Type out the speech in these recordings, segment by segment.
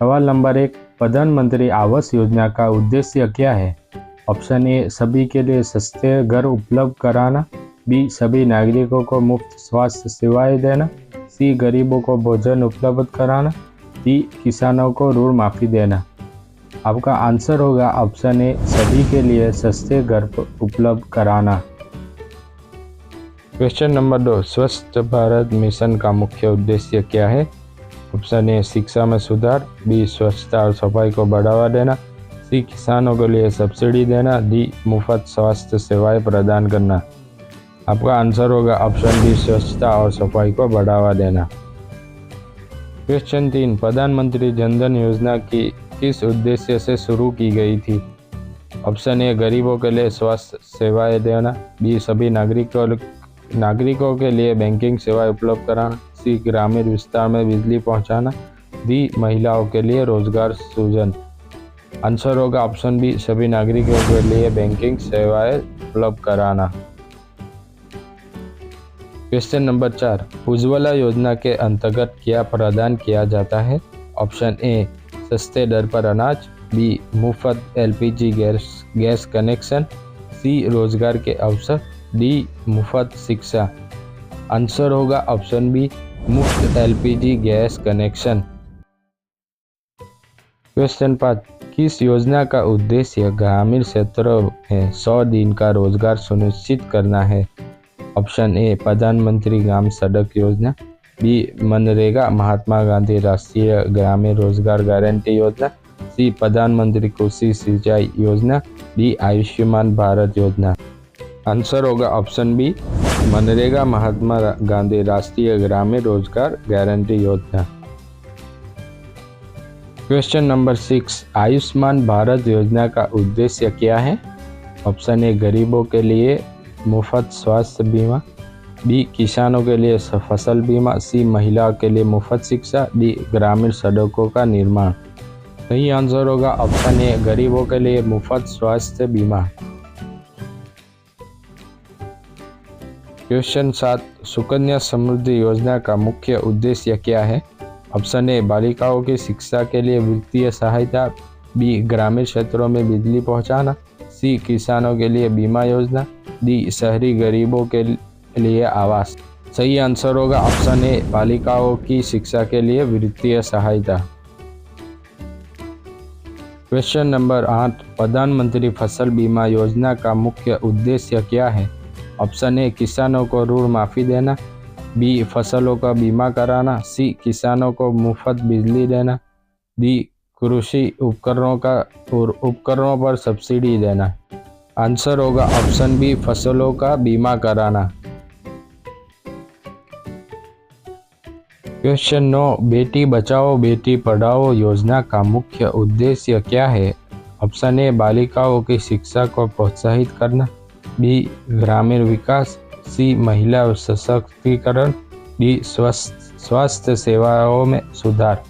सवाल नंबर 1, प्रधानमंत्री आवास योजना का उद्देश्य क्या है? ऑप्शन ए, सभी के लिए सस्ते घर उपलब्ध कराना। बी, सभी नागरिकों को मुफ्त स्वास्थ्य सेवाएं देना। सी, गरीबों को भोजन उपलब्ध कराना। डी, किसानों को ऋण माफी देना। आपका आंसर होगा ऑप्शन ए, सभी के लिए सस्ते घर उपलब्ध कराना। क्वेश्चन नंबर 2, स्वच्छ भारत मिशन का मुख्य उद्देश्य क्या है? ऑप्शन ए, शिक्षा में सुधार। बी, स्वच्छता और सफाई को बढ़ावा देना। सी, किसानों के लिए सब्सिडी देना। डी, मुफ्त स्वास्थ्य सेवाएं प्रदान करना। आपका आंसर होगा ऑप्शन डी, स्वच्छता और सफाई को बढ़ावा देना। क्वेश्चन 3, प्रधानमंत्री जन धन योजना की किस उद्देश्य से शुरू की गई थी? ऑप्शन ए, गरीबों के लिए स्वास्थ्य सेवाएं देना। बी, सभी नागरिकों के लिए बैंकिंग सेवाएं उपलब्ध कराना। सी, ग्रामीण विस्तार में बिजली पहुंचाना। डी, महिलाओं के लिए रोजगार सृजन। आंसर होगा ऑप्शन बी, सभी नागरिकों के लिए बैंकिंग सेवाएं उपलब्ध कराना। क्वेश्चन नंबर 4, उज्ज्वला योजना के अंतर्गत क्या प्रदान किया जाता है? ऑप्शन ए, सस्ते दर पर अनाज। बी, मुफ्त एलपीजी गैस कनेक्शन। सी, रोजगार के अवसर। डी, मुफ्त शिक्षा। आंसर होगा ऑप्शन बी, मुफ्त एलपीजी गैस कनेक्शन। क्वेश्चन 5, किस योजना का उद्देश्य ग्रामीण क्षेत्रों में 100 दिन का रोजगार सुनिश्चित करना है? ऑप्शन ए, प्रधानमंत्री ग्राम सड़क योजना। बी, मनरेगा महात्मा गांधी राष्ट्रीय ग्रामीण रोजगार गारंटी योजना। सी, प्रधानमंत्री कृषि सिंचाई योजना। डी, आयुष्मान भारत योजना। आंसर होगा ऑप्शन बी, मनरेगा महात्मा गांधी राष्ट्रीय ग्रामीण रोजगार गारंटी योजना। क्वेश्चन नंबर 6, आयुष्मान भारत योजना का उद्देश्य क्या है? ऑप्शन ए, गरीबों के लिए मुफ्त स्वास्थ्य बीमा। बी, किसानों के लिए फसल बीमा। सी, महिलाओं के लिए मुफ्त शिक्षा। डी, ग्रामीण सड़कों का निर्माण। सही आंसर होगा ऑप्शन ए, गरीबों के लिए मुफ्त स्वास्थ्य बीमा। क्वेश्चन 7, सुकन्या समृद्धि योजना का मुख्य उद्देश्य क्या है? ऑप्शन ए, बालिकाओं की शिक्षा के लिए वित्तीय सहायता। बी, ग्रामीण क्षेत्रों में बिजली पहुंचाना। सी, किसानों के लिए बीमा योजना। डी, शहरी गरीबों के लिए आवास। सही आंसर होगा ऑप्शन ए, बालिकाओं की शिक्षा के लिए वित्तीय सहायता। क्वेश्चन नंबर 8, प्रधानमंत्री फसल बीमा योजना का मुख्य उद्देश्य क्या है? ऑप्शन ए, किसानों को ऋण माफी देना। बी, फसलों का बीमा कराना। सी, किसानों को मुफ्त बिजली देना। डी, कृषि उपकरणों पर सब्सिडी देना। आंसर होगा ऑप्शन बी, फसलों का बीमा कराना। क्वेश्चन 9, बेटी बचाओ बेटी पढ़ाओ योजना का मुख्य उद्देश्य क्या है? ऑप्शन ए, बालिकाओं की शिक्षा को प्रोत्साहित करना। बी, ग्रामीण विकास। सी, महिला सशक्तिकरण। डी, स्वास्थ्य सेवाओं में सुधार।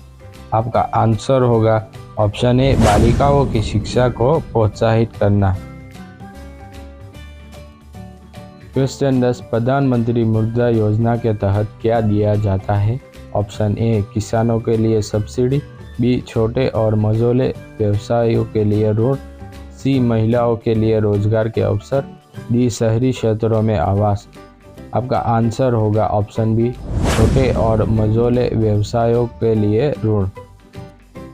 आपका आंसर होगा ऑप्शन ए, बालिकाओं की शिक्षा को प्रोत्साहित करना। क्वेश्चन 10, प्रधानमंत्री मुद्रा योजना के तहत क्या दिया जाता है? ऑप्शन ए, किसानों के लिए सब्सिडी। बी, छोटे और मझोले व्यवसायों के लिए ऋण। सी, महिलाओं के लिए रोजगार के अवसर। डी, शहरी क्षेत्रों में आवास। आपका आंसर होगा ऑप्शन बी, छोटे और मझोले व्यवसायों के लिए ऋण।